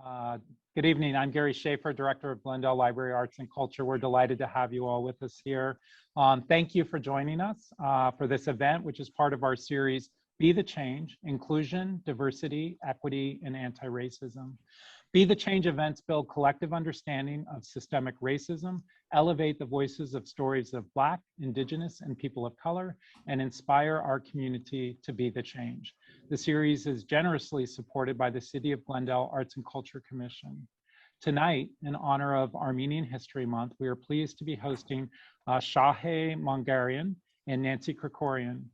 Uh, Good evening. I'm Gary Schaefer, Director of Glendale Library Arts and Culture. We're delighted to have you all with us here. Thank you for joining us for this event, which is part of our series, Be the Change, Inclusion, Diversity, Equity, and Anti-Racism. Be the Change events build collective understanding of systemic racism, elevate the voices of stories of Black, Indigenous, and people of color, and inspire our community to be the change. The series is generously supported by the City of Glendale Arts and Culture Commission. Tonight, in honor of Armenian History Month, we are pleased to be hosting Shahé Mankerian and Nancy Kricorian.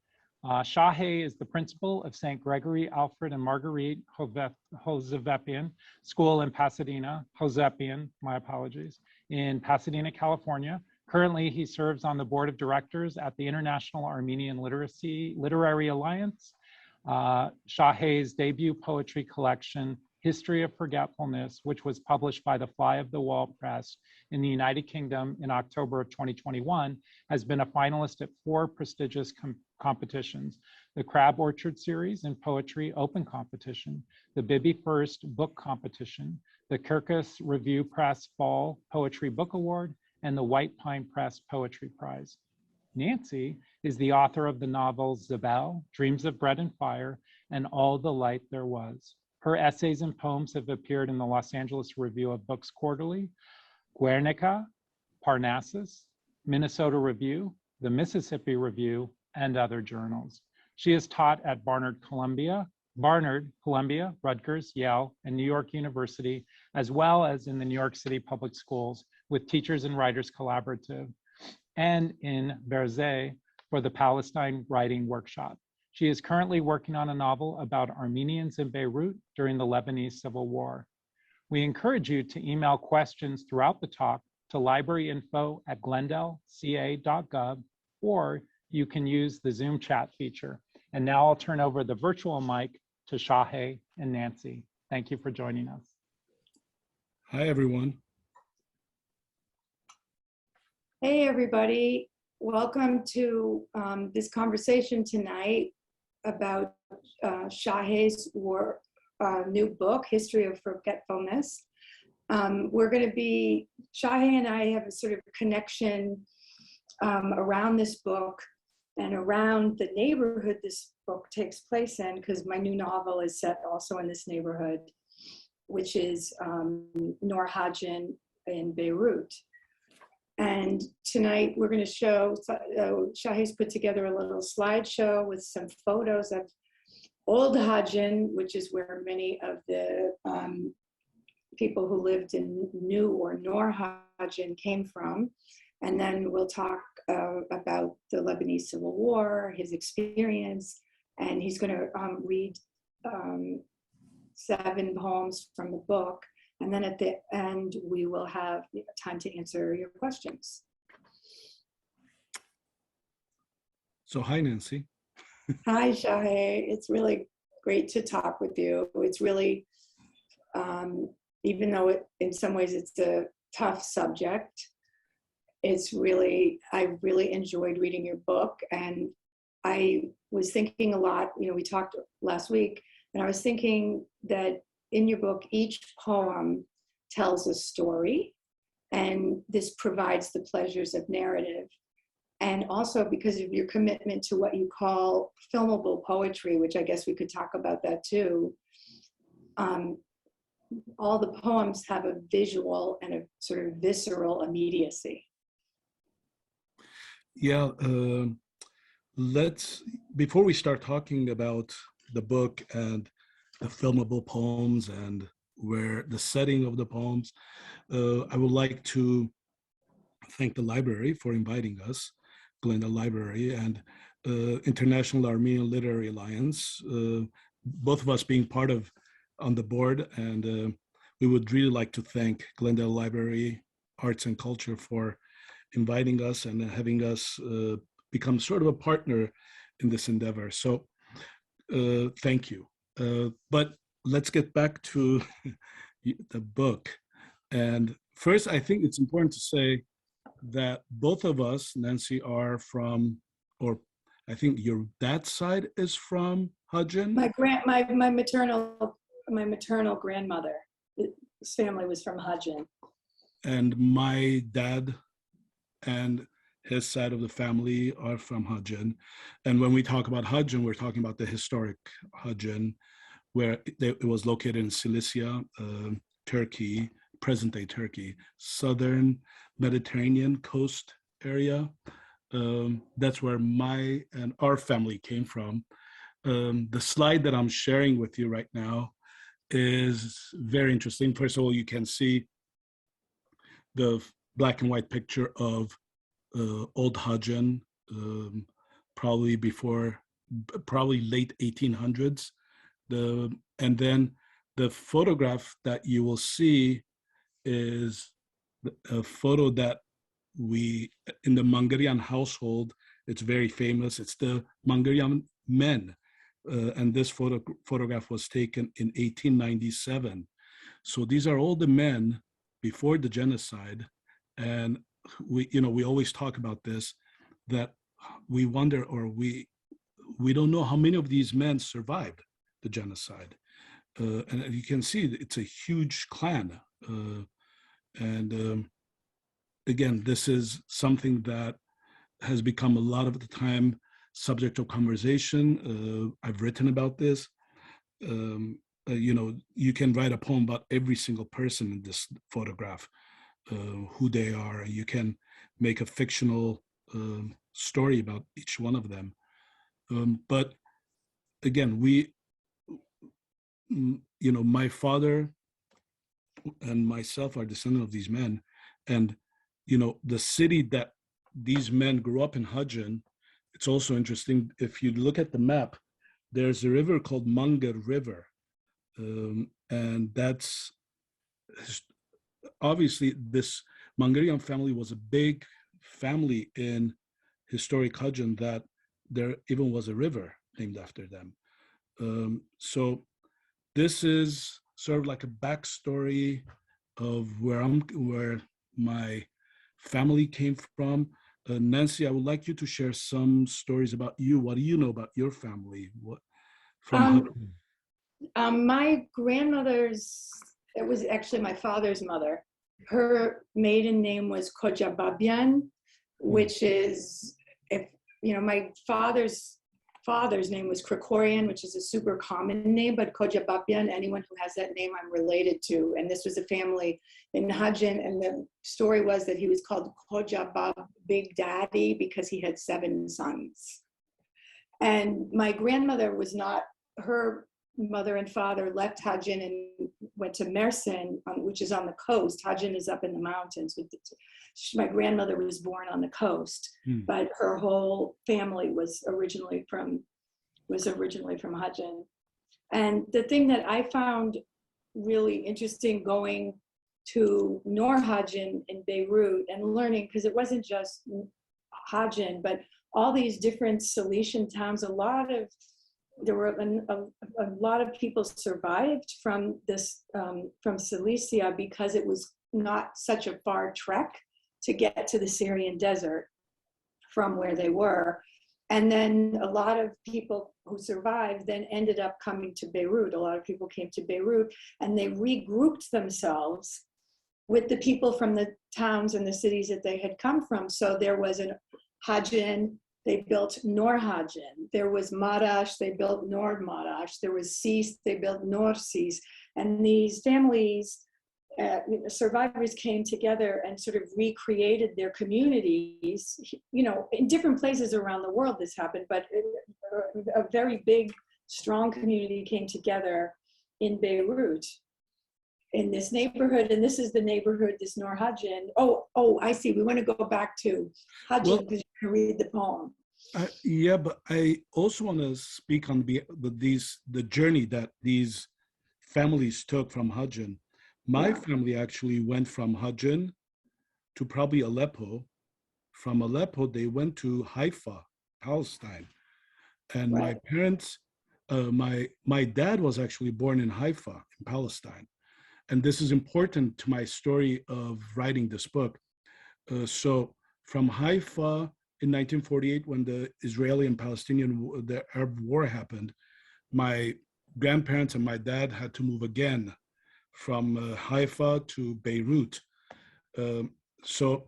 Shahé is the principal of St. Gregory, Alfred, and Marguerite Josepian School in Pasadena, Josepian, my apologies, in Pasadena, California. Currently, he serves on the board of directors at the International Armenian Literary Alliance. Shahé's debut poetry collection, History of Forgetfulness, which was published by the Fly of the Wall Press in the United Kingdom in October of 2021, has been a finalist at 4 prestigious competitions: the Crab Orchard Series in Poetry Open Competition, the Bibby First Book Competition, the Kirkus Review Press Fall Poetry Book Award, and the White Pine Press Poetry Prize. Nancy is the author of the novels Zabel, Dreams of Bread and Fire, and All the Light There Was. Her essays and poems have appeared in the Los Angeles Review of Books Quarterly, Guernica, Parnassus, Minnesota Review, the Mississippi Review, and other journals. She has taught at Barnard, Columbia, Rutgers, Yale, and New York University, as well as in the New York City Public Schools with Teachers and Writers Collaborative, and in Beirut for the Palestine Writing Workshop. She is currently working on a novel about Armenians in Beirut during the Lebanese Civil War. We encourage you to email questions throughout the talk to libraryinfo@glendaleca.gov, or you can use the Zoom chat feature. And now I'll turn over the virtual mic to Shahé and Nancy. Thank you for joining us. Hi, everyone. Hey, everybody. Welcome to this conversation tonight about Shahé's new book, History of Forgetfulness. Shahé and I have a sort of connection around this book and around the neighborhood this book takes place in, because my new novel is set also in this neighborhood, which is Nor Hajan in Beirut. And tonight we're going to show, Shahé's put together a little slideshow with some photos of Old Hajan, which is where many of the people who lived in New or Nor Hajan came from. And then we'll talk about the Lebanese Civil War, his experience, and he's going to read 7 poems from the book. And then at the end, we will have time to answer your questions. So hi, Nancy. Hi, Shahé. It's really great to talk with you. It's really, even though in some ways it's a tough subject, I really enjoyed reading your book. And I was thinking a lot, we talked last week, and I was thinking that in your book, each poem tells a story, and this provides the pleasures of narrative. And also because of your commitment to what you call filmable poetry, which I guess we could talk about that too, all the poems have a visual and a sort of visceral immediacy. Yeah, before we start talking about the book and the filmable poems and where the setting of the poems, I would like to thank the library for inviting us, Glendale Library and International Armenian Literary Alliance, both of us being part of on the board. And we would really like to thank Glendale Library Arts and Culture for inviting us and having us become sort of a partner in this endeavor. So thank you. But let's get back to the book. And first, I think it's important to say that both of us, Nancy, are from, or I think your dad's side is from Hajan? My maternal grandmother family was from Hajan. And my dad and his side of the family are from Hajan. And when we talk about Hajan, we're talking about the historic Hajan, where it was located in Cilicia, Turkey, present-day Turkey, southern Mediterranean coast area. That's where my and our family came from. The slide that I'm sharing with you right now is very interesting. First of all, you can see the black and white picture of old Hajan, probably late 1800s. And then the photograph that you will see is a photo that we, in the Mankerian household, it's very famous. It's the Mankerian men. And this photograph was taken in 1897. So these are all the men before the genocide. And we always talk about this, that we wonder, or we don't know how many of these men survived the genocide. And you can see it's a huge clan. Again, this is something that has become a lot of the time subject of conversation. I've written about this. You can write a poem about every single person in this photograph, who they are. You can make a fictional story about each one of them. But again, my father and myself are descendants of these men. And, the city that these men grew up in, Hajan, it's also interesting. If you look at the map, there's a river called Manger River. And that's obviously this Mankerian family was a big family in historic Hajan, that there even was a river named after them. So this is sort of like a backstory of where my family came from. Nancy, I would like you to share some stories about you. What do you know about your family? My grandmother's, it was actually my father's mother. Her maiden name was Kojababian, which is, my father's name was Kricorian, which is a super common name, but Kojababian, anyone who has that name, I'm related to. And this was a family in Hajan, and the story was that he was called Kojabab Big Daddy because he had 7 sons. And my grandmother was not, her mother and father left Hajan and went to Mersin, which is on the coast. Hajan is up in the mountains. My grandmother was born on the coast, but her whole family was originally from Hajan. And the thing that I found really interesting going to Nor Hajan in Beirut and learning, because it wasn't just Hajan, but all these different Cilician towns, there were a lot of people survived from this, from Cilicia, because it was not such a far trek to get to the Syrian desert from where they were. And then a lot of people who survived then ended up coming to Beirut. A lot of people came to Beirut, and they regrouped themselves with the people from the towns and the cities that they had come from. So there was an Hajan, they built Nor Hajan. There was Marash, they built Nord Marash. There was Sis, they built Nor Sis. And these families, survivors came together and sort of recreated their communities. In different places around the world this happened, but a very big, strong community came together in Beirut, in this neighborhood. And this is the neighborhood, this Nor Hajan. Oh, I see. We want to go back to Hajan because you can read the poem. Yeah, but I also want to speak on the journey that these families took from Hajan. My family actually went from Hajan to probably Aleppo. From Aleppo, they went to Haifa, Palestine. And my parents, my dad was actually born in Haifa, in Palestine. And this is important to my story of writing this book. So from Haifa in 1948, when the Israeli and the Arab War happened, my grandparents and my dad had to move again from Haifa to Beirut. So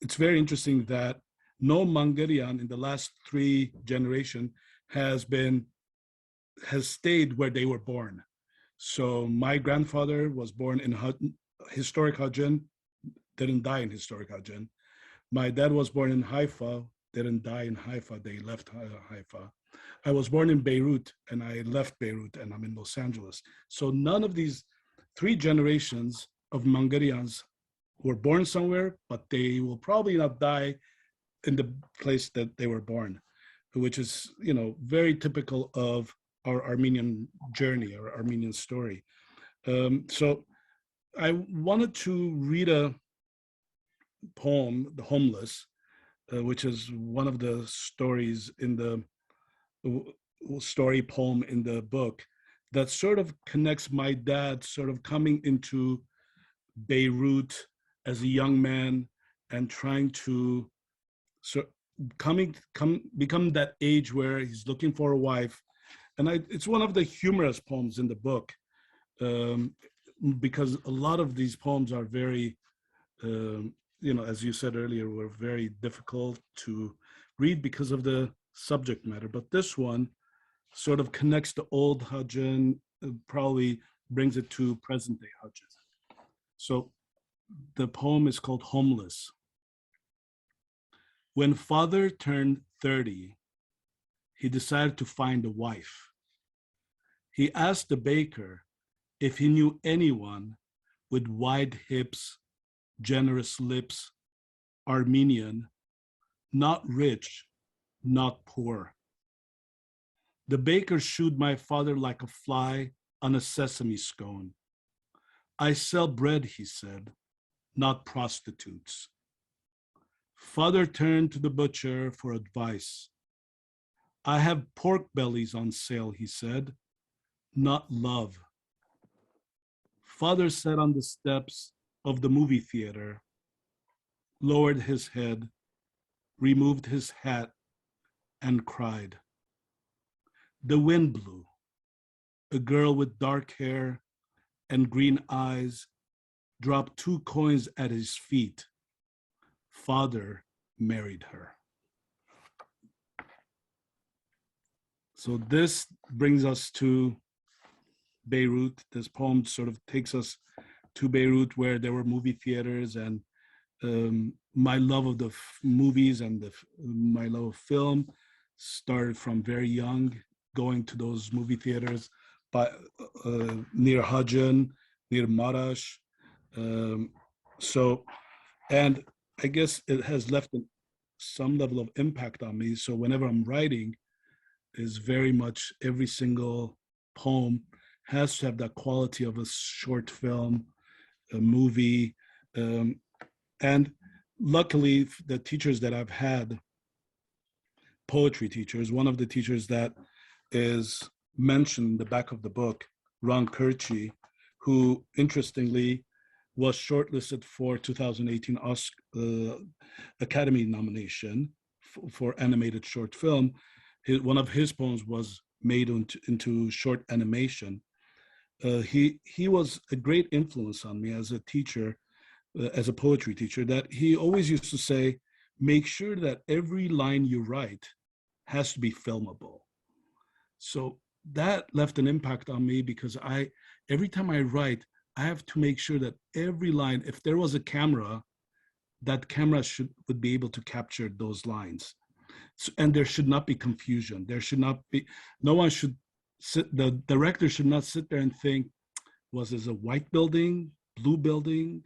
it's very interesting that no Mangerian in the last 3 generations has stayed where they were born. So my grandfather was born in historic Hajan, didn't die in historic Hajan. My dad was born in Haifa, didn't die in Haifa, they left Haifa. I was born in Beirut and I left Beirut and I'm in Los Angeles. So none of these 3 generations of Mangerians were born somewhere, but they will probably not die in the place that they were born, which is, very typical of our Armenian journey, our Armenian story. So I wanted to read a poem, The Homeless, which is one of the stories in the story poem in the book that sort of connects my dad sort of coming into Beirut as a young man and trying to become that age where he's looking for a wife. And it's one of the humorous poems in the book, because a lot of these poems are very, as you said earlier, were very difficult to read because of the subject matter. But this one sort of connects the old Hajan, probably brings it to present day Hajan. So the poem is called Homeless. When father turned 30, he decided to find a wife. He asked the baker if he knew anyone with wide hips, generous lips, Armenian, not rich, not poor. The baker shooed my father like a fly on a sesame scone. I sell bread, he said, not prostitutes. Father turned to the butcher for advice. I have pork bellies on sale, he said, not love. Father sat on the steps of the movie theater, lowered his head, removed his hat, and cried. The wind blew. A girl with dark hair and green eyes dropped 2 coins at his feet. Father married her. So this brings us to Beirut. This poem sort of takes us to Beirut, where there were movie theaters, and my love of the movies and my love of film started from very young, going to those movie theaters near Hajan, near Marash. And I guess it has left some level of impact on me. So whenever I'm writing, is very much every single poem has to have that quality of a short film, a movie. And luckily, the teachers that I've had, poetry teachers, one of the teachers that is mentioned in the back of the book, Ron Kirchi, who interestingly was shortlisted for 2018 Academy nomination for animated short film. One of his poems was made into short animation. He was a great influence on me as a teacher, as a poetry teacher, that he always used to say, make sure that every line you write has to be filmable. So that left an impact on me, because every time I write, I have to make sure that every line, if there was a camera, that camera would be able to capture those lines. So, and there should not be confusion. There should not be, no one should sit, the director should not sit there and think, was this a white building, blue building?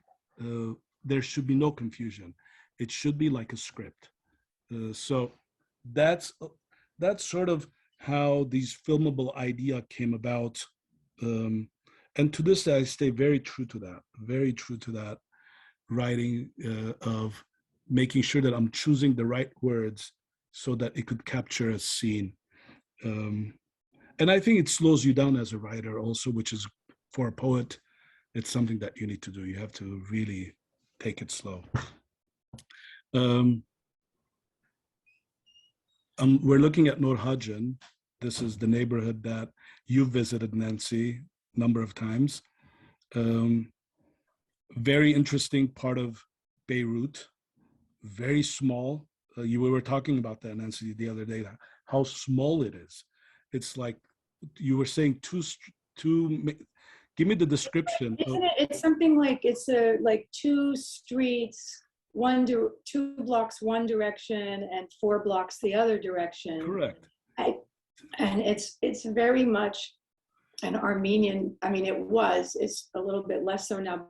There should be no confusion. It should be like a script. So that's sort of how these filmable idea came about. And to this day, I stay very true to that writing of making sure that I'm choosing the right words so that it could capture a scene. And I think it slows you down as a writer also, which is, for a poet, it's something that you need to do. You have to really take it slow. We're looking at Nur Hajan. This is the neighborhood that you visited, Nancy, a number of times. Um, very interesting part of Beirut, very small. We were talking about that, Nancy, the other day, how small it is. It's like you were saying give me the description. Isn't it? It's something like like two streets, two blocks one direction and 4 blocks the other direction. Correct. And it's very much an Armenian. I mean, it's a little bit less so now.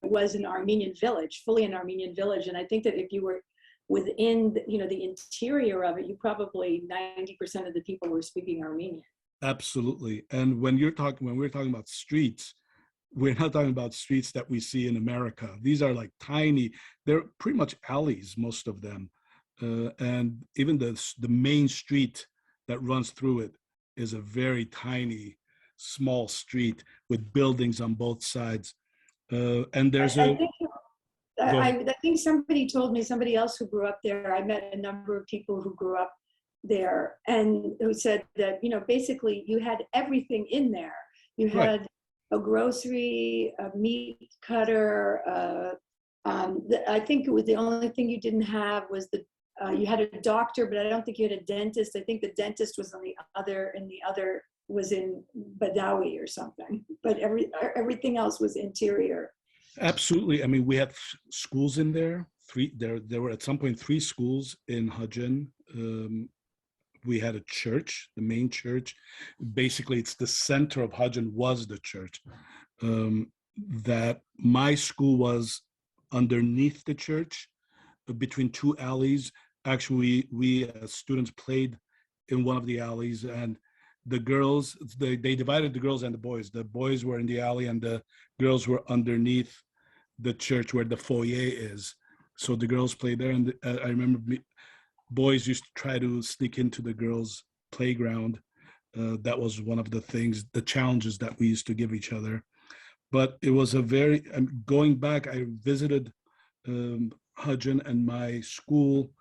It was an Armenian village, fully an Armenian village, and I think that if you were within the interior of it, you probably 90% of the people were speaking Armenian. Absolutely. And when we're talking about streets, we're not talking about streets that we see in America. These are like tiny, they're pretty much alleys, most of them. And even the main street that runs through it is a very tiny, small street with buildings on both sides. And there's I think somebody else who grew up there, I met a number of people who grew up there and who said that, basically you had everything in there. You had a grocery, a meat cutter. I think it was the only thing you didn't have was you had a doctor, but I don't think you had a dentist. I think the dentist was was in Badawi or something, but everything else was interior. Absolutely. I mean, we had schools in there. There were at some point 3 schools in Hajan. We had a church, the main church. Basically, it's the center of Hajan was the church. That my school was underneath the church, between 2 alleys. Actually, we as students played in one of the alleys, and the girls, they divided the girls and the boys. The boys were in the alley and the girls were underneath the church where the foyer is. So the girls played there. And I remember boys used to try to sneak into the girls' playground. That was one of the challenges that we used to give each other. But it was going back, I visited Hajan and my school,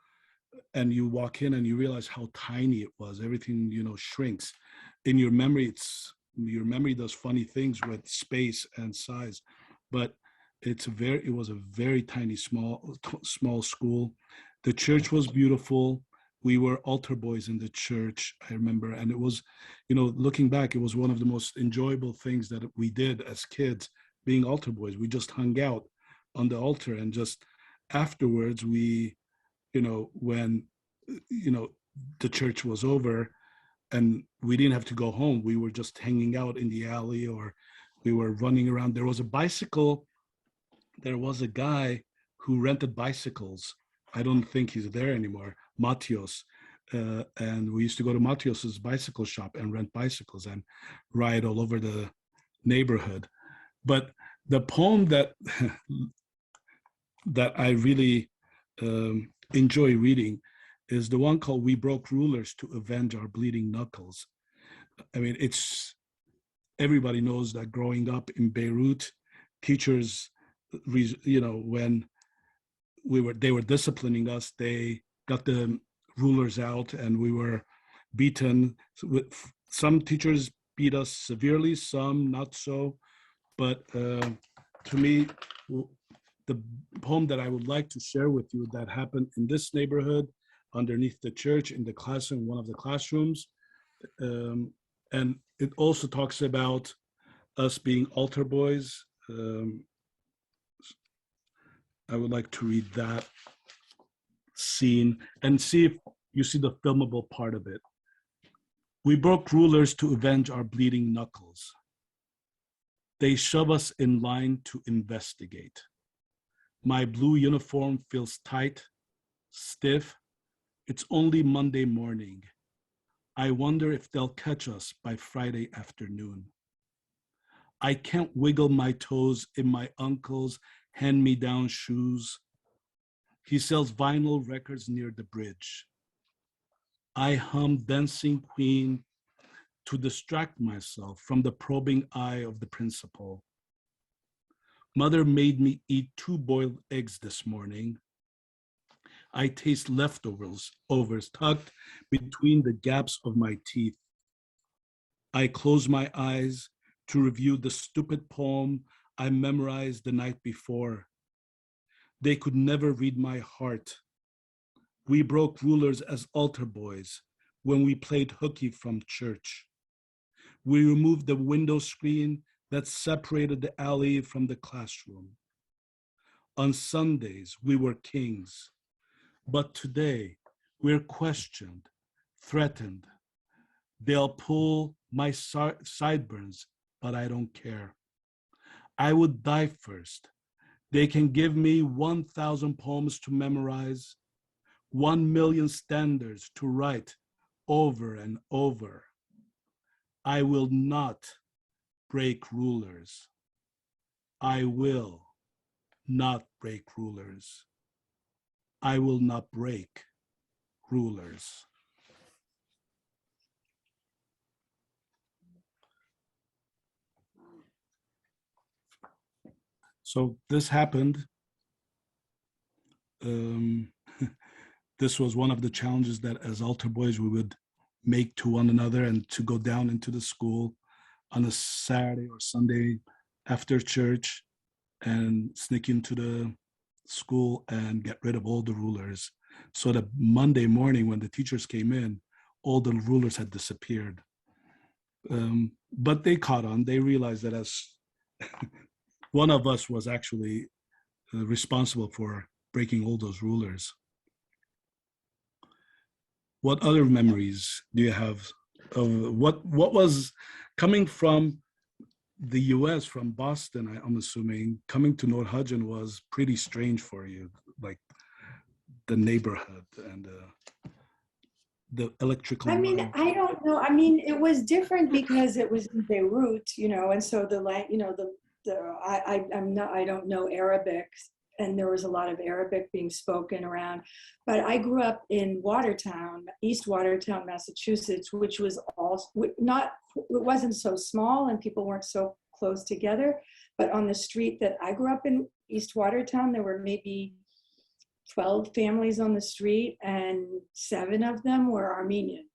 and you walk in and you realize how tiny it was. Everything, shrinks. In your memory, your memory does funny things with space and size, but it was a very tiny, small school. The church was beautiful. We were altar boys in the church, I remember. And it was, looking back, it was one of the most enjoyable things that we did as kids, being altar boys. We just hung out on the altar, and just afterwards we, when, the church was over and we didn't have to go home, we were just hanging out in the alley, or we were running around. There was a guy who rented bicycles. I don't think he's there anymore, Matios. And we used to go to Matios's bicycle shop and rent bicycles and ride all over the neighborhood. But the poem that I really enjoy reading is the one called "We Broke Rulers to Avenge Our Bleeding Knuckles." I mean, everybody knows that growing up in Beirut, teachers, when they were disciplining us, they got the rulers out and we were beaten. Some teachers beat us severely, some not so. But to me, the poem that I would like to share with you that happened in this neighborhood, underneath the church, in the classroom, one of the classrooms. And it also talks about us being altar boys. I would like to read that scene and see if you see the filmable part of it. We broke rulers to avenge our bleeding knuckles. They shove us in line to investigate. My blue uniform feels tight, stiff. It's only Monday morning. I wonder if they'll catch us by Friday afternoon. I can't wiggle my toes in my uncle's hand-me-down shoes. He sells vinyl records near the bridge. I hum Dancing Queen to distract myself from the probing eye of the principal. Mother made me eat 2 boiled eggs this morning. I taste leftovers tucked between the gaps of my teeth. I close my eyes to review the stupid poem I memorized the night before. They could never read my heart. We broke rulers as altar boys when we played hooky from church. We removed the window screen that separated the alley from the classroom. On Sundays, we were kings, but today we're questioned, threatened. They'll pull my sideburns, but I don't care. I would die first. They can give me 1,000 poems to memorize, 1,000,000 standards to write over and over. I will not break rulers. I will not break rulers. I will not break rulers. So this happened. This was one of the challenges that as altar boys we would make to one another, and to go down into the school on a Saturday or Sunday after church and sneak into the school and get rid of all the rulers. So that Monday morning when the teachers came in, all the rulers had disappeared. But they caught on. They realized that as one of us was actually responsible for breaking all those rulers. What other memories do you have of what was coming from the US, from Boston? I'm assuming coming to North Hajan was pretty strange for you, like the neighborhood and the electrical. I mean, I don't know. I mean, it was different because it was in Beirut, and so I don't know Arabic, and there was a lot of Arabic being spoken around. But I grew up in Watertown, East Watertown, Massachusetts, which was it wasn't so small and people weren't so close together. But on the street that I grew up in, East Watertown, there were maybe 12 families on the street, and 7 of them were Armenian.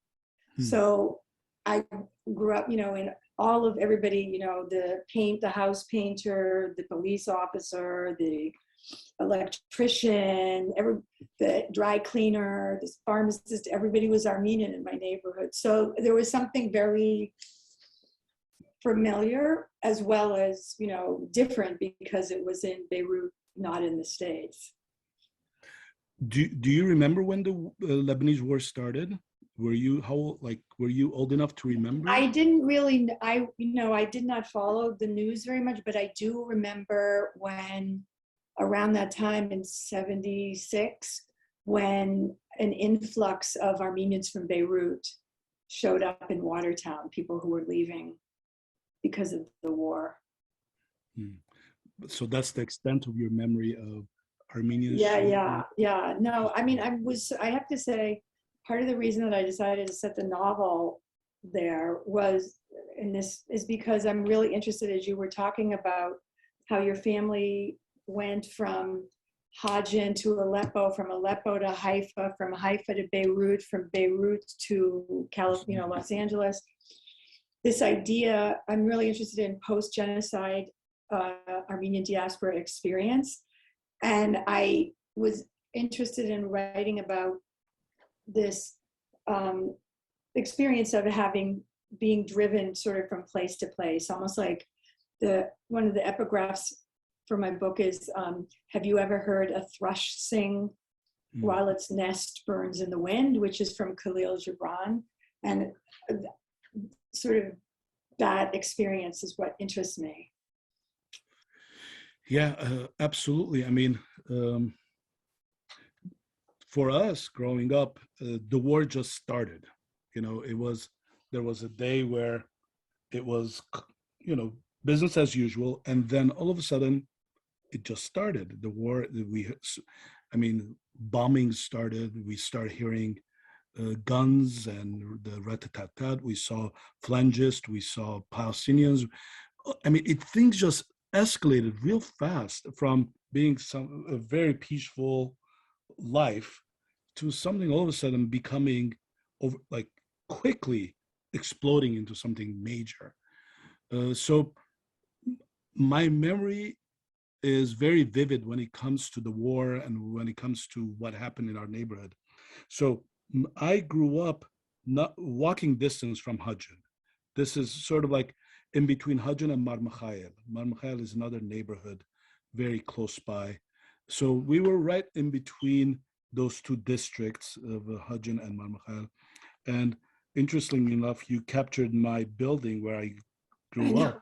So I grew up, in all of everybody, the house painter, the police officer, the electrician, the dry cleaner, the pharmacist, everybody was Armenian in my neighborhood. So there was something very familiar as well as, different because it was in Beirut, not in the States. Do you remember when the Lebanese war started? Were you old enough to remember? I didn't really, I did not follow the news very much, but I do remember when around that time in 76, when an influx of Armenians from Beirut showed up in Watertown, people who were leaving because of the war. So that's the extent of your memory of Armenians? Yeah. No, I mean, I have to say, part of the reason that I decided to set the novel there was, and this is because I'm really interested, as you were talking about how your family went from Hajan to Aleppo, from Aleppo to Haifa, from Haifa to Beirut, from Beirut to California, Los Angeles. This idea, I'm really interested in post-genocide Armenian diaspora experience. And I was interested in writing about this experience of being driven sort of from place to place, almost like one of the epigraphs for my book is, have you ever heard a thrush sing while its nest burns in the wind, which is from Khalil Gibran. And sort of that experience is what interests me. Yeah, absolutely. I mean, for us growing up, the war just started. There was a day where it was, business as usual, and then all of a sudden, it just started. The war. Bombings started. We started hearing guns and the rat-a-tat-tat. We saw phalangists. We saw Palestinians. Things just escalated real fast from being a very peaceful life to something all of a sudden becoming quickly exploding into something major. So my memory is very vivid when it comes to the war and when it comes to what happened in our neighborhood. So I grew up not walking distance from Hajan. This is sort of like in between Hajan and Marmachayel. Marmachayel is another neighborhood very close by. So we were right in between those two districts of Hajan and Marmachayel. And interestingly enough, you captured my building where I grew up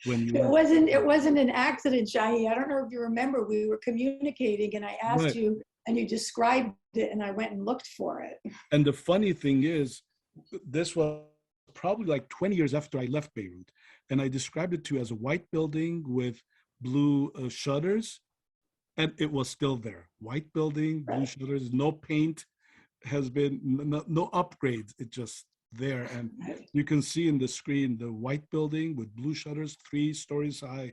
when you went. It wasn't an accident, Shahé. I don't know if you remember, we were communicating and I asked Right. you and you described it and I went and looked for it. And the funny thing is, this was probably like 20 years after I left Beirut. And I described it to you as a white building with blue shutters. And it was still there. White building, blue shutters, no paint, has been no upgrades. It's just there. And you can see in the screen the white building with blue shutters, 3 stories high.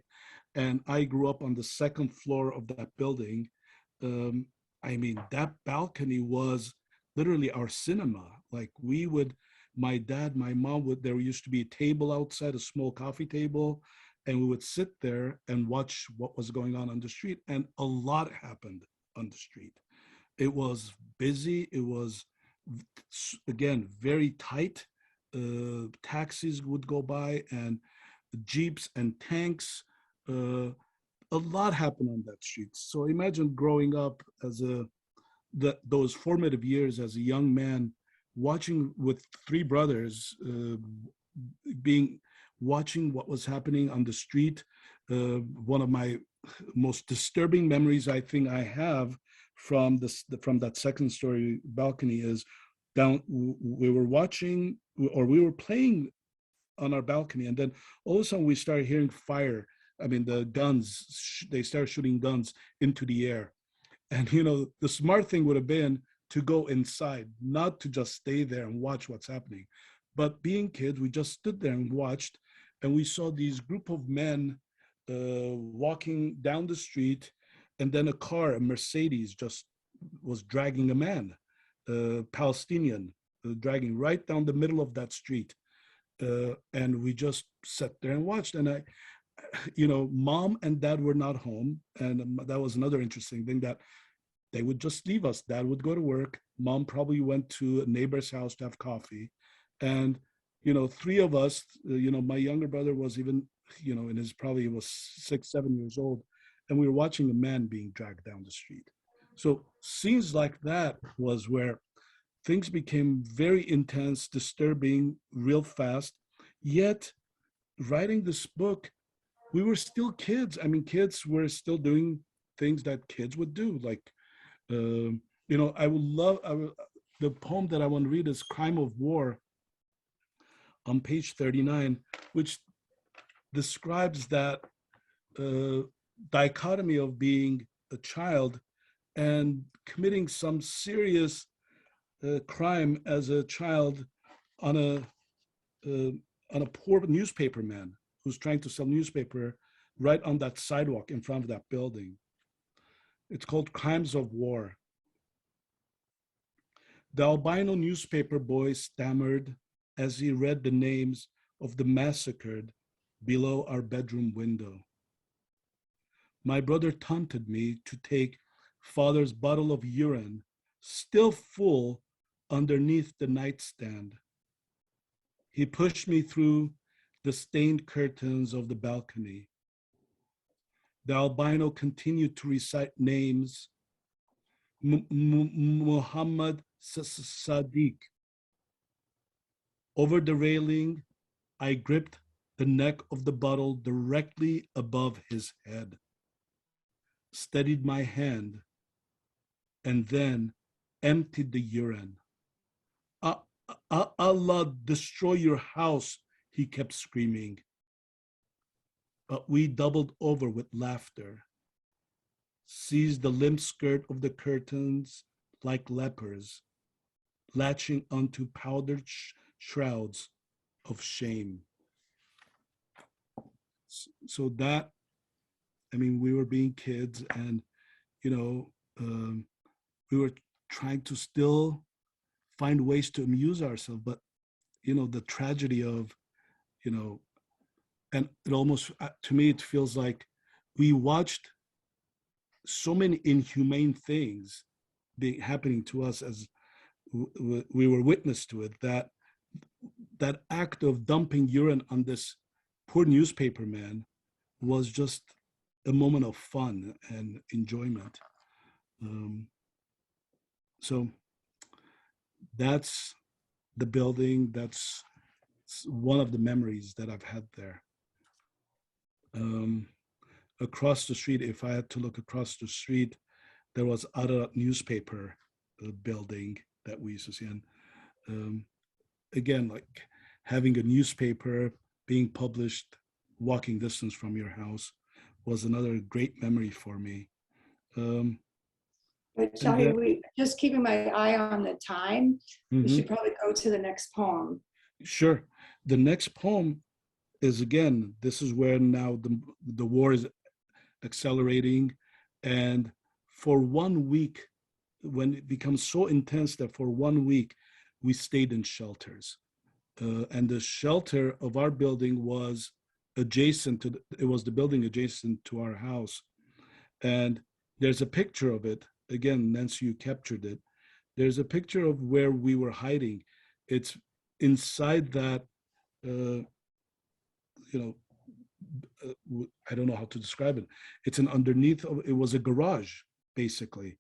And I grew up on the second floor of that building. I mean, that balcony was literally our cinema. Like we would, my dad, my mom would, there used to be a table outside, a small coffee table, and we would sit there and watch what was going on the street. And a lot happened on the street. It was busy. It was, again, very tight. Taxis would go by and jeeps and tanks. A lot happened on that street. So imagine growing up as those formative years as a young man, watching with 3 brothers, watching what was happening on the street. One of my most disturbing memories I think I have from that second story balcony is we were watching, or we were playing on our balcony, and then all of a sudden we started hearing fire. I mean, the guns, they started shooting guns into the air. And, the smart thing would have been to go inside, not to just stay there and watch what's happening. But being kids, we just stood there and watched, and we saw these group of men walking down the street, and then a car, a Mercedes, just was dragging a man, Palestinian, dragging right down the middle of that street. And we just sat there and watched. And mom and dad were not home. And that was another interesting thing, that they would just leave us. Dad would go to work. Mom probably went to a neighbor's house to have coffee. And, 3 of us, my younger brother was even, in his, probably was 6, 7 years old. And we were watching a man being dragged down the street. So scenes like that was where things became very intense, disturbing, real fast. Yet writing this book, we were still kids. I mean, kids were still doing things that kids would do. Like, the poem that I want to read is Crime of War on page 39, which describes that dichotomy of being a child and committing some serious crime as a child on a poor newspaper man who's trying to sell newspaper right on that sidewalk in front of that building. It's called Crimes of War. The albino newspaper boy stammered as he read the names of the massacred below our bedroom window. My brother taunted me to take father's bottle of urine, still full, underneath the nightstand. He pushed me through the stained curtains of the balcony. The albino continued to recite names. Muhammad Sadiq. Over the railing, I gripped the neck of the bottle directly above his head, steadied my hand, and then emptied the urine. Allah destroy your house, he kept screaming. But we doubled over with laughter, seized the limp skirt of the curtains like lepers, latching onto powdered shrouds of shame. So that, I mean, we were being kids, and, we were trying to still find ways to amuse ourselves. But, the tragedy of, and it almost, to me, it feels like we watched so many inhumane things happening to us as we were witness to it, that that act of dumping urine on this poor newspaper man was just a moment of fun and enjoyment. So that's the building. That's one of the memories that I've had there. Across the street, if I had to look across the street, there was other newspaper building that we used to see. And again, like having a newspaper being published walking distance from your house was another great memory for me. But Shahé, we just keeping my eye on the time. We should probably go to the next poem. Sure. The next poem is, again, this is where now the war is accelerating, and for 1 week, when it becomes so intense that for 1 week we stayed in shelters, and the shelter of our building was adjacent to it was the building adjacent to our house. And there's a picture of it. Again, Nancy, you captured it. There's a picture of where we were hiding. It's inside that I don't know how to describe it. It's an underneath of, it was a garage basically,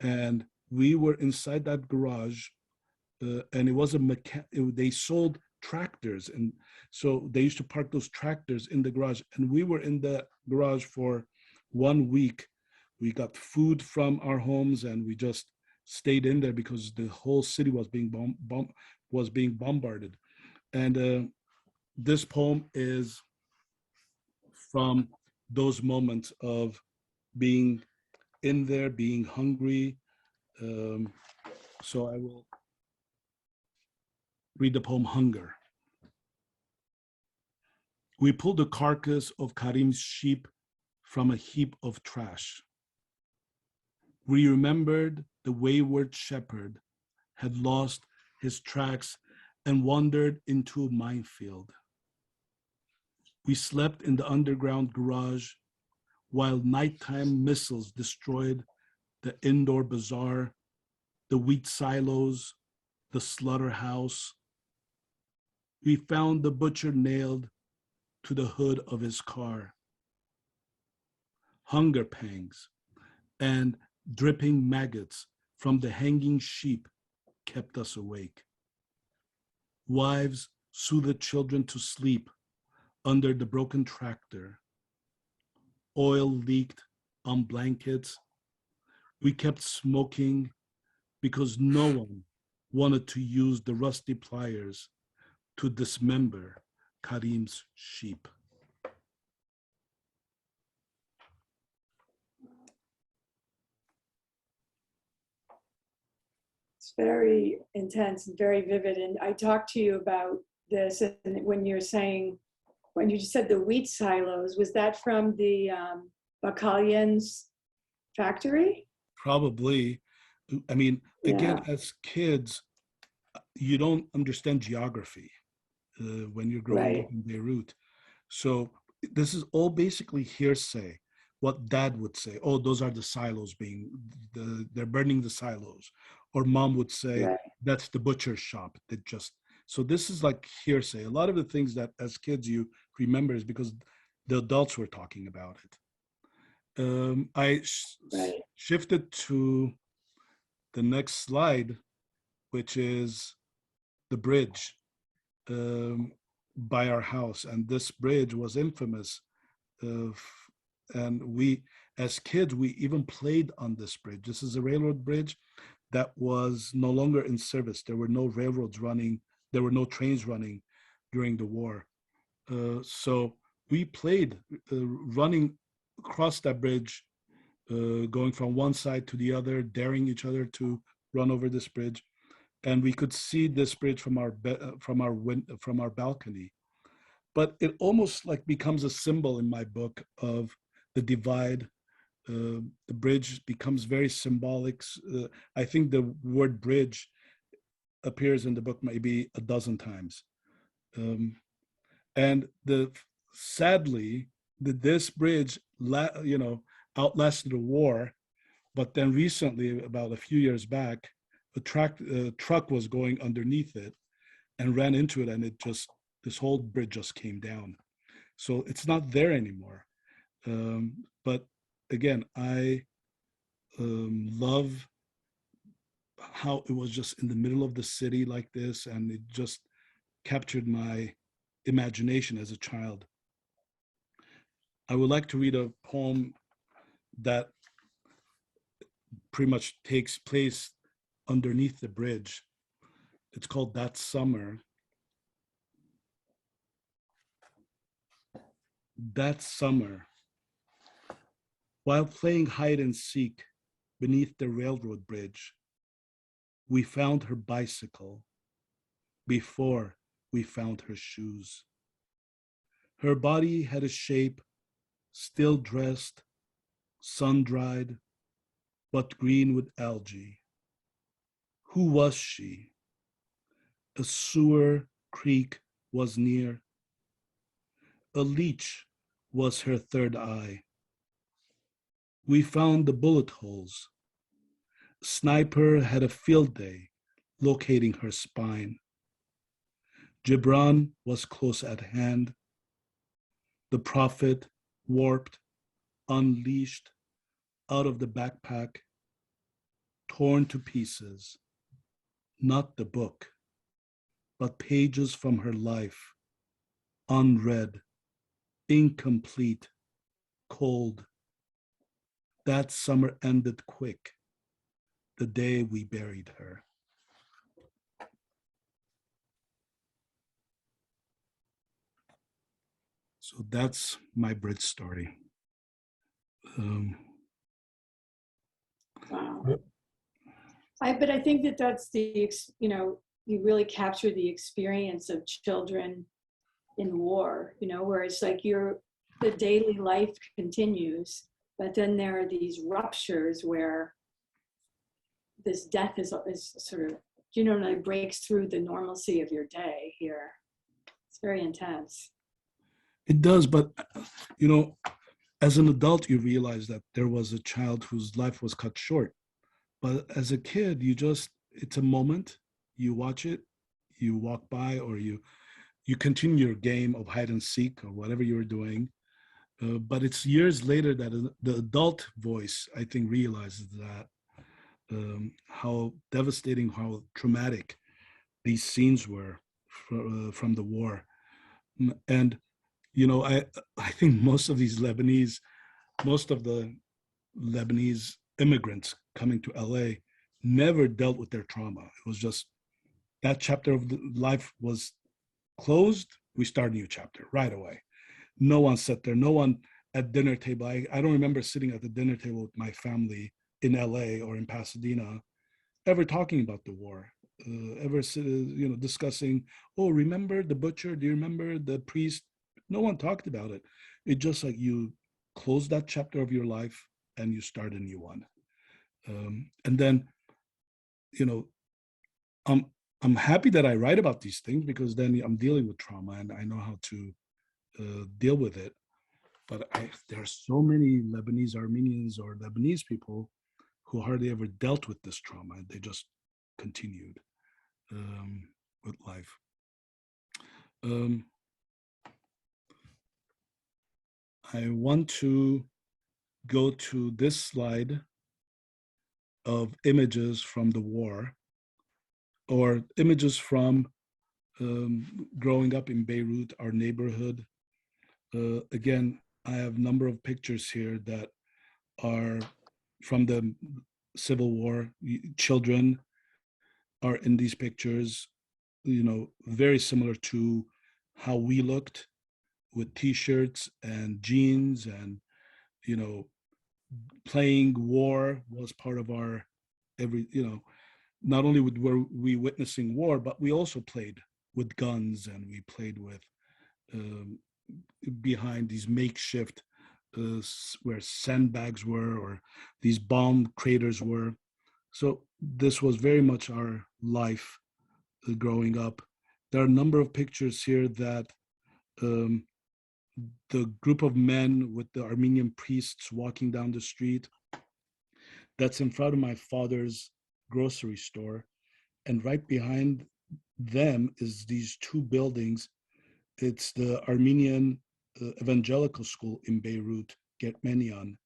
and we were inside that garage, and it was they sold tractors, and so they used to park those tractors in the garage, and we were in the garage for 1 week. We got food from our homes, and we just stayed in there because the whole city was being bombarded. And this poem is from those moments of being in there, being hungry. So I will read the poem Hunger. We pulled the carcass of Karim's sheep from a heap of trash. We remembered the wayward shepherd had lost his tracks and wandered into a minefield. We slept in the underground garage while nighttime missiles destroyed the indoor bazaar, the wheat silos, the slaughterhouse. We found the butcher nailed to the hood of his car. Hunger pangs and dripping maggots from the hanging sheep kept us awake. Wives soothed children to sleep under the broken tractor. Oil leaked on blankets. We kept smoking because no one wanted to use the rusty pliers to dismember Karim's sheep. It's very intense and very vivid. And I talked to you about this, and when you just said the wheat silos, was that from the Bakalian's factory? Probably. I mean, again, as kids, you don't understand geography when you're growing up in Beirut. So this is all basically hearsay. What dad would say, oh, those are the silos they're burning the silos. Or mom would say, that's the butcher's shop. So this is like hearsay. A lot of the things that as kids you remember is because the adults were talking about it. I shifted to the next slide, which is the bridge by our house. And this bridge was infamous. And we, as kids, we even played on this bridge. This is a railroad bridge that was no longer in service. There were no railroads running. There were no trains running during the war. So we played running across that bridge, going from one side to the other, daring each other to run over this bridge. And we could see this bridge from our balcony. But it almost like becomes a symbol in my book of the divide. The bridge becomes very symbolic. I think the word bridge appears in the book maybe a dozen times. And the sadly, this bridge, outlasted the war. But then recently, about a few years back, a truck was going underneath it and ran into it, and this whole bridge just came down. So it's not there anymore. But again, I love how it was just in the middle of the city like this, and it just captured my imagination as a child. I would like to read a poem that pretty much takes place underneath the bridge. It's called That Summer. That summer, while playing hide and seek beneath the railroad bridge, we found her bicycle before we found her shoes. Her body had a shape, still dressed, sun-dried, but green with algae. Who was she? A sewer creek was near. A leech was her third eye. We found the bullet holes. Sniper had a field day locating her spine. Gibran was close at hand. The prophet warped, unleashed out of the backpack, torn to pieces. Not the book, but pages from her life, unread, incomplete, cold. That summer ended quick, the day we buried her. So that's my bridge story. Wow. But I think that that's you really capture the experience of children in war, where it's like the daily life continues, but then there are these ruptures where this death is sort of, like breaks through the normalcy of your day here. It's very intense. It does, but as an adult, you realize that there was a child whose life was cut short. But as a kid, it's a moment, you watch it, you walk by, or you continue your game of hide and seek or whatever you're doing. But it's years later that the adult voice, I think, realizes that how devastating, how traumatic these scenes were from the war. And, I think most of the Lebanese immigrants coming to LA never dealt with their trauma. It was just that chapter of life was closed. We start a new chapter right away. No one sat there. No one at dinner table. I don't remember sitting at the dinner table with my family in LA or in Pasadena ever talking about the war, ever discussing, oh, remember the butcher? Do you remember the priest? No one talked about it. It just like you close that chapter of your life and you start a new one. And then, I'm happy that I write about these things because then I'm dealing with trauma and I know how to deal with it. But there are so many Lebanese Armenians or Lebanese people who hardly ever dealt with this trauma. They just continued with life. I want to go to this slide of images from the war, or images from growing up in Beirut, our neighborhood. Again, I have a number of pictures here that are from the Civil War. Children are in these pictures, very similar to how we looked, with t-shirts and jeans, and playing war was part of our not only were we witnessing war, but we also played with guns, and we played with behind these makeshift where sandbags were, or these bomb craters were. So this was very much our life growing up. There are a number of pictures here that the group of men with the Armenian priests walking down the street, that's in front of my father's grocery store. And right behind them is these two buildings. It's the Armenian Evangelical School in Beirut, Germanian.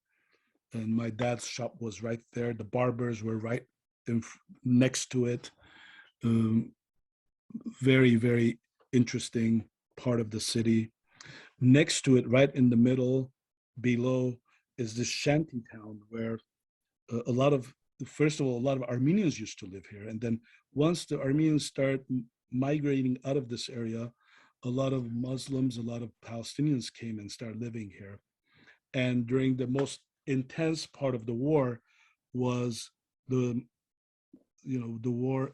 And my dad's shop was right there. The barbers were right next to it. Um, very, very interesting part of the city. Next to it, right in the middle, below, is this shanty town where a lot of, first of all, a lot of Armenians used to live here. And then once the Armenians start migrating out of this area, a lot of Muslims, a lot of Palestinians came and started living here. And during the most intense part of the war was the, the war,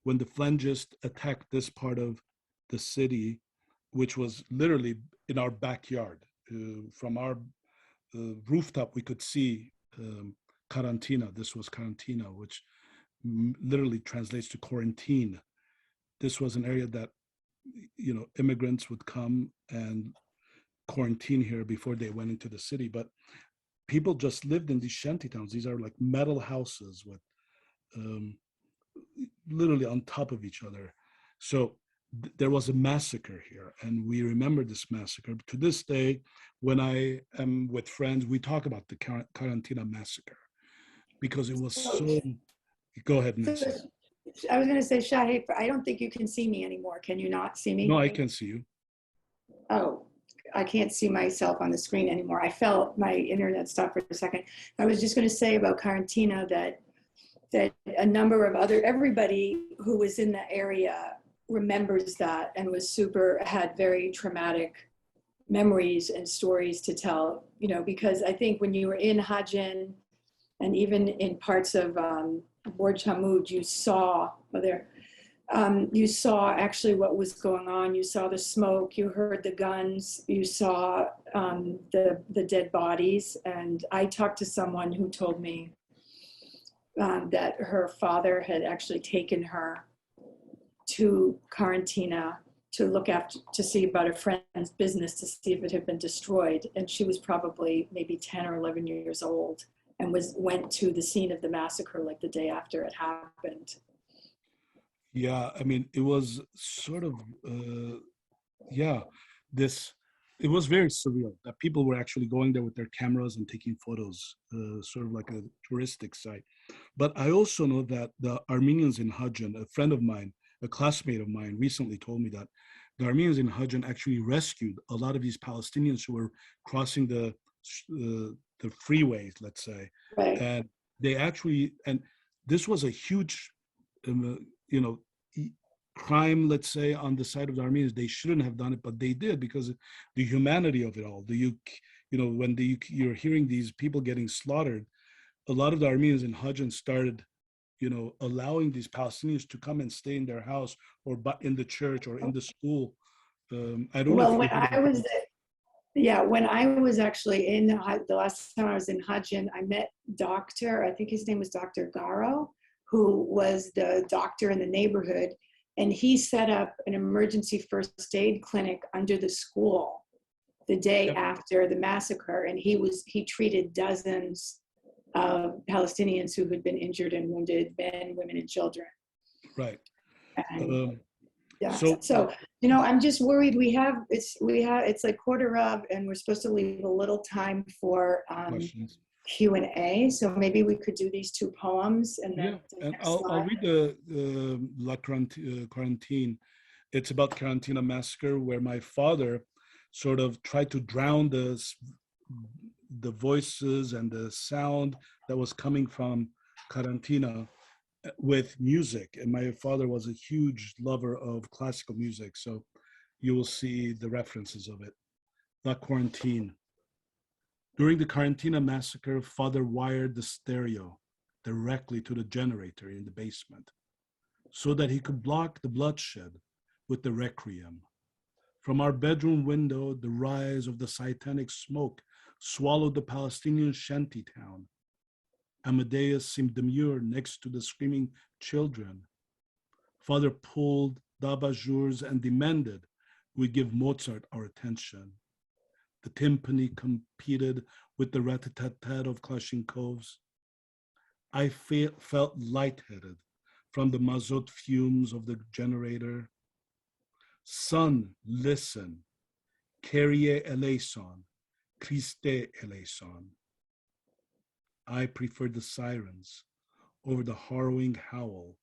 when the Flangists attacked this part of the city, which was literally in our backyard. From our rooftop, we could see Karentina. This was Karentina, which literally translates to quarantine. This was an area that, immigrants would come and quarantine here before they went into the city. But people just lived in these shanty towns. These are like metal houses with literally on top of each other. So there was a massacre here, and we remember this massacre. To this day, when I am with friends, we talk about the Karentina Massacre because it was so. Go ahead, Nancy. I was going to say, Shahé, I don't think you can see me anymore. Can you not see me? No, I can see you. Oh, I can't see myself on the screen anymore. I felt my internet stopped for a second. I was just going to say about Karentina that a number of everybody who was in the area remembers that and had very traumatic memories and stories to tell, because I think when you were in Hajan and even in parts of Borj Hamoud, you saw actually what was going on. You saw the smoke, you heard the guns, you saw the dead bodies. And I talked to someone who told me that her father had actually taken her to Karentina to see about a friend's business, to see if it had been destroyed. And she was probably maybe 10 or 11 years old and went to the scene of the massacre like the day after it happened. Yeah, I mean, it was sort of, it was very surreal that people were actually going there with their cameras and taking photos, sort of like a touristic site. But I also know that the Armenians in Hajan, a friend of mine, a classmate of mine recently told me that the Armenians in Hajan actually rescued a lot of these Palestinians who were crossing the freeways, let's say. Right. And they actually, and this was a huge, crime, let's say, on the side of the Armenians. They shouldn't have done it, but they did because of the humanity of it all. When you're hearing these people getting slaughtered, a lot of the Armenians in Hajan started, allowing these Palestinians to come and stay in their house or in the church or in the school. I don't know. Well, when I was actually the last time I was in Hajan, I met I think his name was Dr. Garo, who was the doctor in the neighborhood. And he set up an emergency first aid clinic under the school the day after the massacre. And he treated dozens of Palestinians who had been injured and wounded, men, women, and children. Right. And, so I'm just worried. It's like 1:15, and we're supposed to leave a little time for Q&A. So maybe we could do these two poems and then and I'll read the La Quarantine. It's about Karentina Massacre, where my father sort of tried to drown the voices and the sound that was coming from Karentina with music. And my father was a huge lover of classical music, so you will see the references of it. La Quarantine. During the Karentina Massacre, father wired the stereo directly to the generator in the basement so that he could block the bloodshed with the requiem. From our bedroom window, the rise of the satanic smoke swallowed the Palestinian shanty town. Amadeus seemed demure next to the screaming children. Father pulled the abajurs and demanded we give Mozart our attention. The timpani competed with the rat-a-tat-tat of Kalashnikovs. I felt lightheaded from the mazout fumes of the generator. Son, listen. Kyrie eleison, Christe eleison. I preferred the sirens over the harrowing howl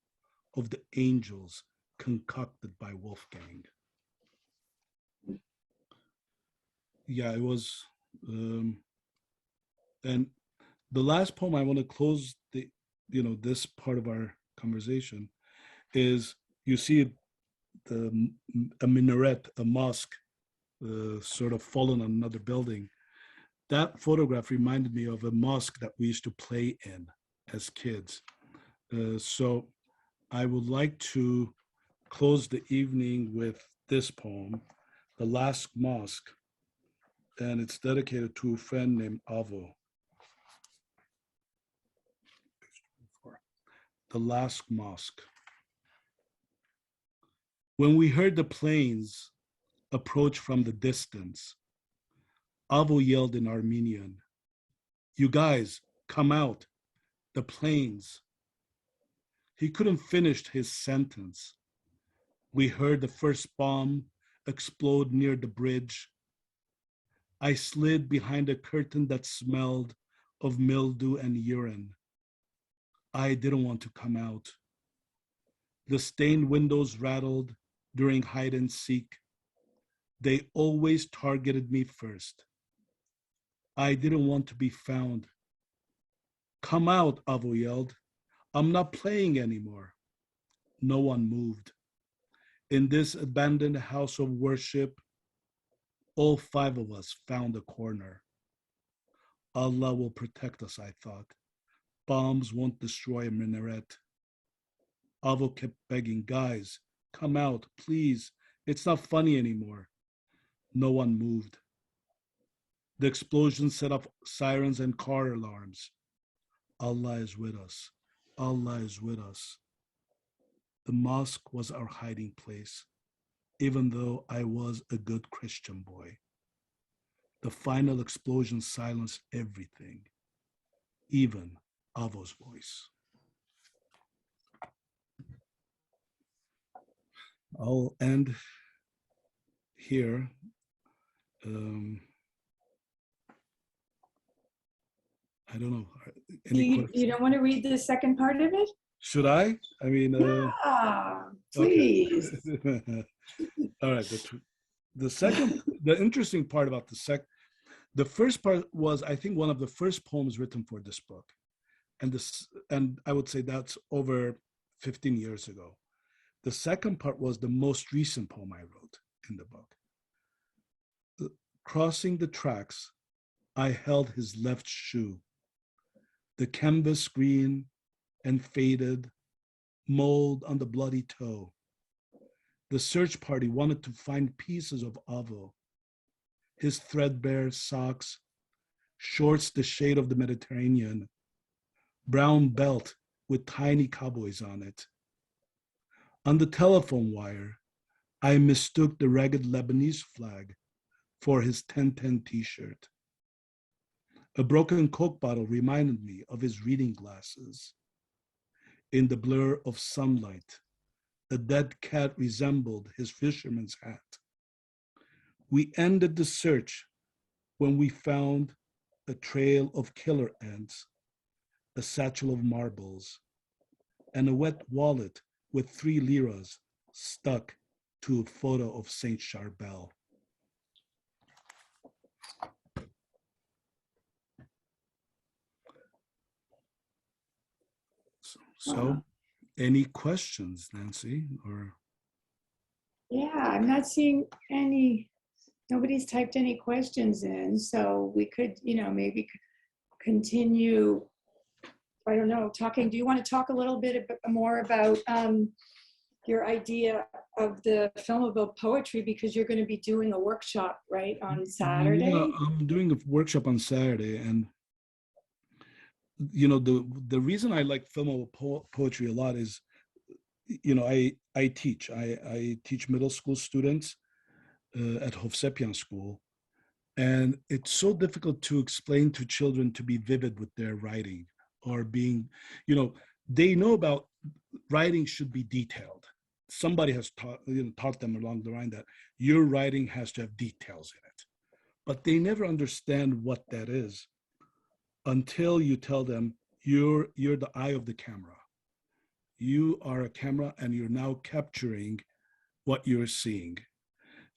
of the angels concocted by Wolfgang. Yeah, it was, and the last poem I want to close this part of our conversation is, you see a minaret, a mosque, sort of fallen on another building. That photograph reminded me of a mosque that we used to play in as kids. So I would like to close the evening with this poem, The Last Mosque, and it's dedicated to a friend named Avo. The Last Mosque. When we heard the planes approach from the distance, Avo yelled in Armenian, "You guys, come out, the planes." He couldn't finish his sentence. We heard the first bomb explode near the bridge. I slid behind a curtain that smelled of mildew and urine. I didn't want to come out. The stained windows rattled during hide and seek. They always targeted me first. I didn't want to be found. "Come out," Avo yelled. "I'm not playing anymore." No one moved. In this abandoned house of worship, all 5 of us found a corner. Allah will protect us, I thought. Bombs won't destroy a minaret. Avo kept begging, "Guys, come out, please. It's not funny anymore." No one moved. The explosion set off sirens and car alarms. Allah is with us. Allah is with us. The mosque was our hiding place, even though I was a good Christian boy. The final explosion silenced everything, even Avo's voice. I'll end here. I don't know. You don't want to read the second part of it? Should I? I mean, please. Okay. All right. The interesting part about the first part was, I think, one of the first poems written for this book, and I would say that's over 15 years ago. The second part was the most recent poem I wrote in the book. Crossing the tracks, I held his left shoe. The canvas green and faded, mold on the bloody toe. The search party wanted to find pieces of Avo, his threadbare socks, shorts the shade of the Mediterranean, brown belt with tiny cowboys on it. On the telephone wire, I mistook the ragged Lebanese flag for his 10-10 t-shirt. A broken Coke bottle reminded me of his reading glasses. In the blur of sunlight, a dead cat resembled his fisherman's hat. We ended the search when we found a trail of killer ants, a satchel of marbles, and a wet wallet with 3 liras stuck to a photo of Saint Charbel. So, any questions, Nancy? Or Yeah, I'm not seeing any. Nobody's typed any questions in, so we could, maybe continue. I don't know, talking. Do you want to talk a little bit more about your idea of the filmable poetry, because you're going to be doing a workshop, right, on Saturday? Yeah, I'm doing a workshop on Saturday, and the reason I like filmable poetry a lot is, I teach. I teach middle school students at Hovsepian School, And it's so difficult to explain to children to be vivid with their writing or being, they know about writing should be detailed. Somebody has taught them along the line that your writing has to have details in it, but they never understand what that is until you tell them you're the eye of the camera. You are a camera and you're now capturing what you're seeing.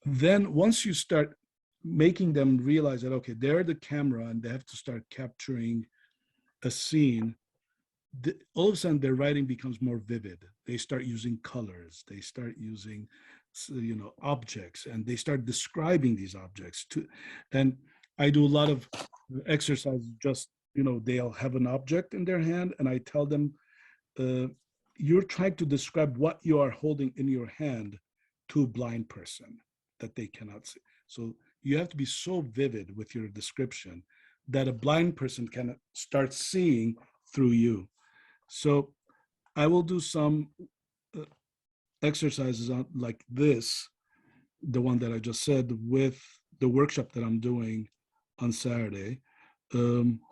Then once you start making them realize that, okay, they're the camera and they have to start capturing a scene, all of a sudden their writing becomes more vivid. They start using colors, they start using objects, and they start describing these objects too. And I do a lot of exercises, just they'll have an object in their hand and I tell them, you're trying to describe what you are holding in your hand to a blind person that they cannot see. So you have to be so vivid with your description that a blind person can start seeing through you. So I will do some exercises on like this, the one that I just said, with the workshop that I'm doing on Saturday.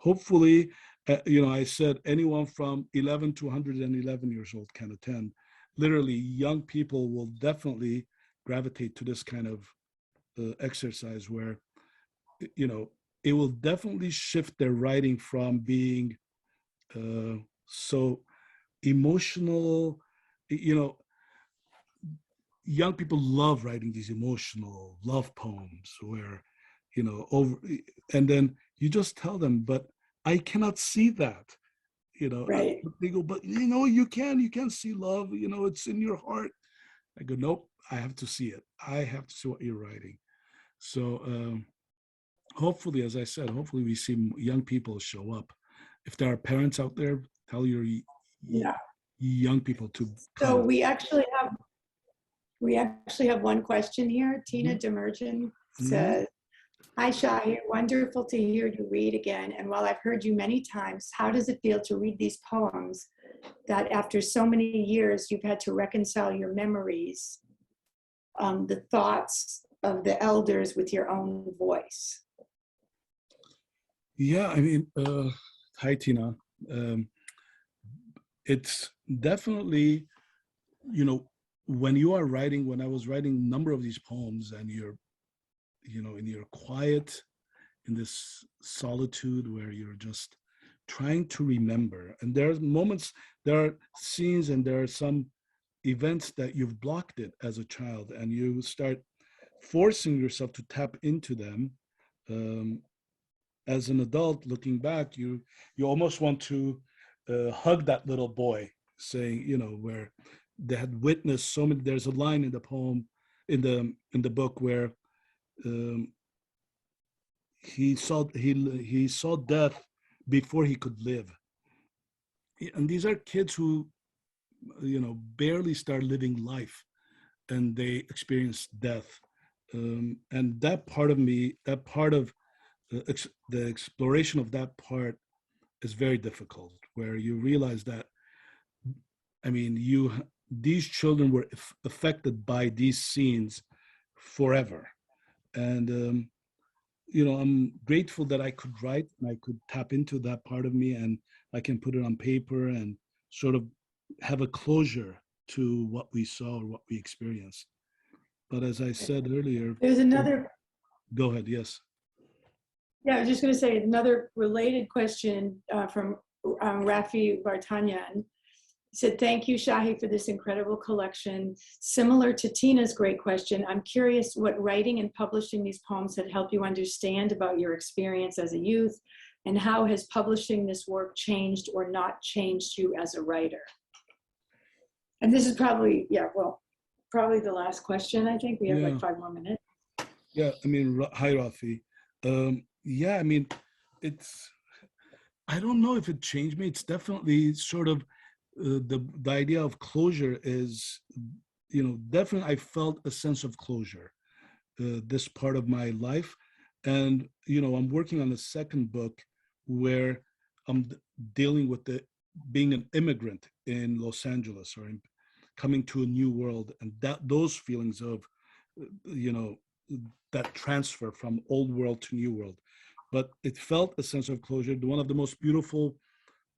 Hopefully, I said anyone from 11 to 111 years old can attend. Literally, young people will definitely gravitate to this kind of exercise where, it will definitely shift their writing from being so emotional. Young people love writing these emotional love poems where, and then you just tell them, but I cannot see that, Right. They go, but you can see love, it's in your heart. I go, nope, I have to see it. I have to see what you're writing. So hopefully, as I said, hopefully we see young people show up. If there are parents out there, tell your Yeah. young people to So come. we actually have one question here. Tina Demergen says, "Hi Shahé, wonderful to hear you read again. And while I've heard you many times, how does it feel to read these poems that after so many years you've had to reconcile your memories, the thoughts of the elders with your own voice?" Yeah, I mean, hi Tina. It's definitely, when you are writing, when I was writing a number of these poems and you're, in your quiet, in this solitude where you're just trying to remember. And there are moments, there are scenes, and there are some events that you've blocked it as a child, and you start forcing yourself to tap into them. As an adult, looking back, you almost want to hug that little boy, saying, where they had witnessed so many. There's a line in the poem, in the book, where he saw death before he could live. And these are kids who, barely start living life, and they experience death. And that part of me, that part of the exploration of that part is very difficult, where you realize that, these children were affected by these scenes forever. And, I'm grateful that I could write and I could tap into that part of me, and I can put it on paper and sort of have a closure to what we saw or what we experienced. But as I said earlier, There's another, go ahead, yes. yeah, I was just going to say another related question from Rafi Vartanyan. He said, "Thank you, Shahé, for this incredible collection. Similar to Tina's great question, I'm curious what writing and publishing these poems had helped you understand about your experience as a youth, and how has publishing this work changed or not changed you as a writer?" And this is probably, probably the last question. I think we have like 5 more minutes. Yeah, hi, Rafi. I don't know if it changed me. It's definitely sort of the idea of closure is, definitely I felt a sense of closure this part of my life. And, I'm working on a second book where I'm dealing with being an immigrant in Los Angeles, or coming to a new world. And those feelings of, that transfer from old world to new world. But it felt a sense of closure. One of the most beautiful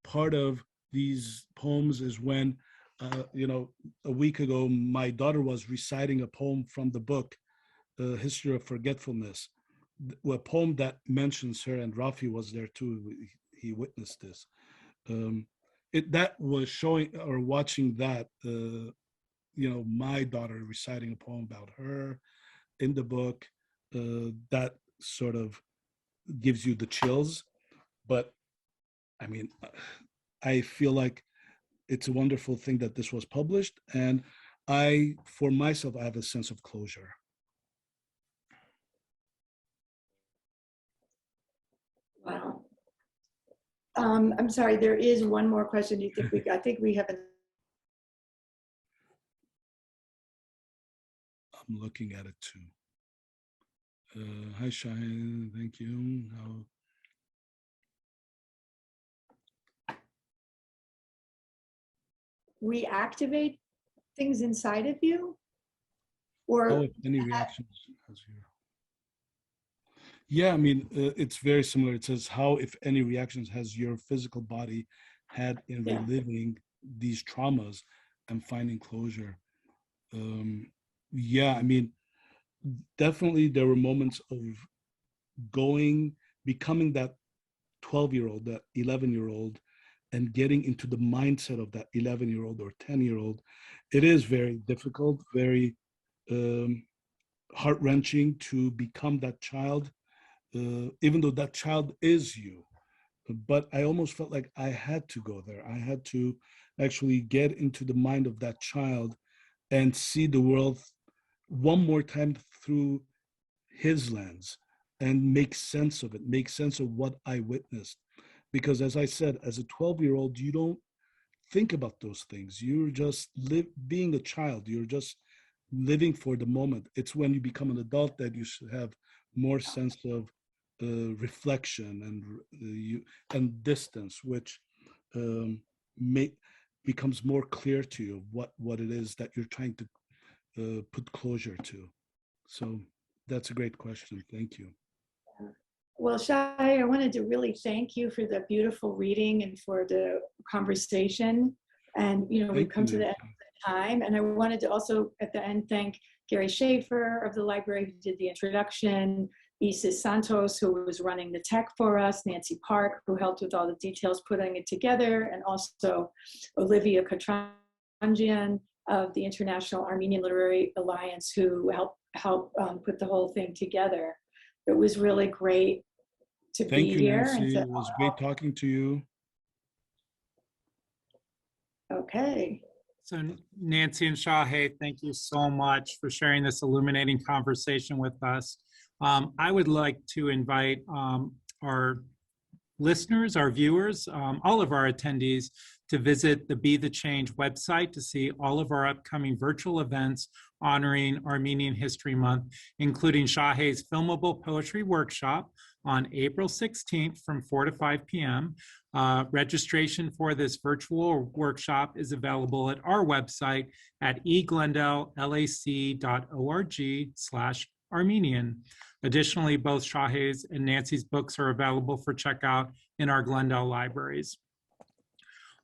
part of these poems is when, a week ago, my daughter was reciting a poem from the book, History of Forgetfulness, a poem that mentions her, and Rafi was there too. He witnessed this. That was showing or watching that, my daughter reciting a poem about her in the book, that sort of gives you the chills. But I mean, I feel like it's a wonderful thing that this was published, and for myself, I have a sense of closure. Wow. I'm sorry, there is one more question. I think we have I'm looking at it too. Hi, Shahé, thank you. reactivate things inside of you? Or If any reactions has your... Yeah, I mean, it's very similar. It says, how, if any reactions has your physical body had in reliving these traumas and finding closure? Yeah, I mean, definitely there were moments of becoming that 12-year-old, that 11-year-old, and getting into the mindset of that 11-year-old or 10-year-old. It is very difficult, very heart-wrenching to become that child, even though that child is you. But I almost felt like I had to go there. I had to actually get into the mind of that child and see the world one more time through his lens and make sense of it, make sense of what I witnessed. Because as I said, as a 12-year-old, you don't think about those things. You're just being a child. You're just living for the moment. It's when you become an adult that you should have more sense of reflection and distance, which becomes more clear to you what it is that you're trying to put closure to. So that's a great question. Thank you. well, Shahé, I wanted to really thank you for the beautiful reading and for the conversation. And we've come to the end of the time. And I wanted to also at the end thank Gary Schaefer of the library who did the introduction, Isis Santos, who was running the tech for us, Nancy Park, who helped with all the details putting it together, and also Olivia Katranjian of the International Armenian Literary Alliance, who helped put the whole thing together. It was really great to be here. Thank you, Nancy. It was great talking to you. Okay. So Nancy and Shahé, thank you so much for sharing this illuminating conversation with us. I would like to invite our listeners, our viewers, all of our attendees to visit the Be the Change website to see all of our upcoming virtual events honoring Armenian History Month, including Shahé's Filmable Poetry Workshop on April 16th from 4 to 5 p.m. Registration for this virtual workshop is available at our website at eglendalelac.org/Armenian. Additionally, both Shahé's and Nancy's books are available for checkout in our Glendale libraries.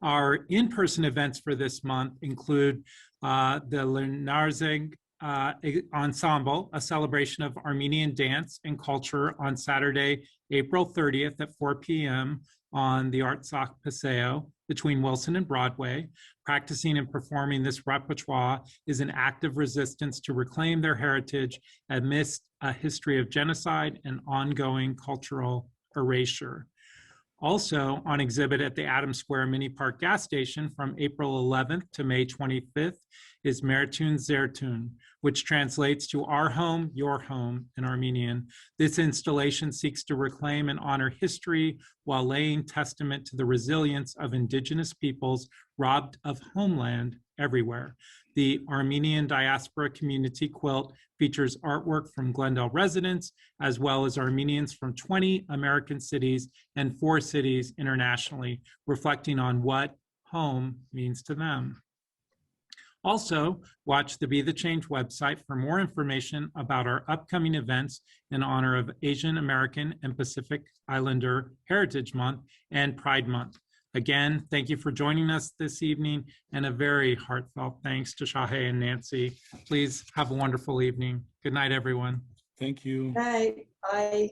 Our in-person events for this month include the Lenarzeg Ensemble, a celebration of Armenian dance and culture on Saturday, April 30th at 4 p.m. on the Artsakh Paseo between Wilson and Broadway. Practicing and performing this repertoire is an act of resistance to reclaim their heritage amidst a history of genocide and ongoing cultural erasure. Also on exhibit at the Adams Square Mini Park gas station from April 11th to May 25th is Meritun Zertun, which translates to Our Home, Your Home in Armenian. This installation seeks to reclaim and honor history while laying testament to the resilience of indigenous peoples robbed of homeland everywhere. The Armenian Diaspora Community Quilt features artwork from Glendale residents, as well as Armenians from 20 American cities and 4 cities internationally, reflecting on what home means to them. Also, watch the Be the Change website for more information about our upcoming events in honor of Asian American and Pacific Islander Heritage Month and Pride Month. Again, thank you for joining us this evening, and a very heartfelt thanks to Shahé and Nancy. Please have a wonderful evening. Good night, everyone. Thank you. Bye. Bye.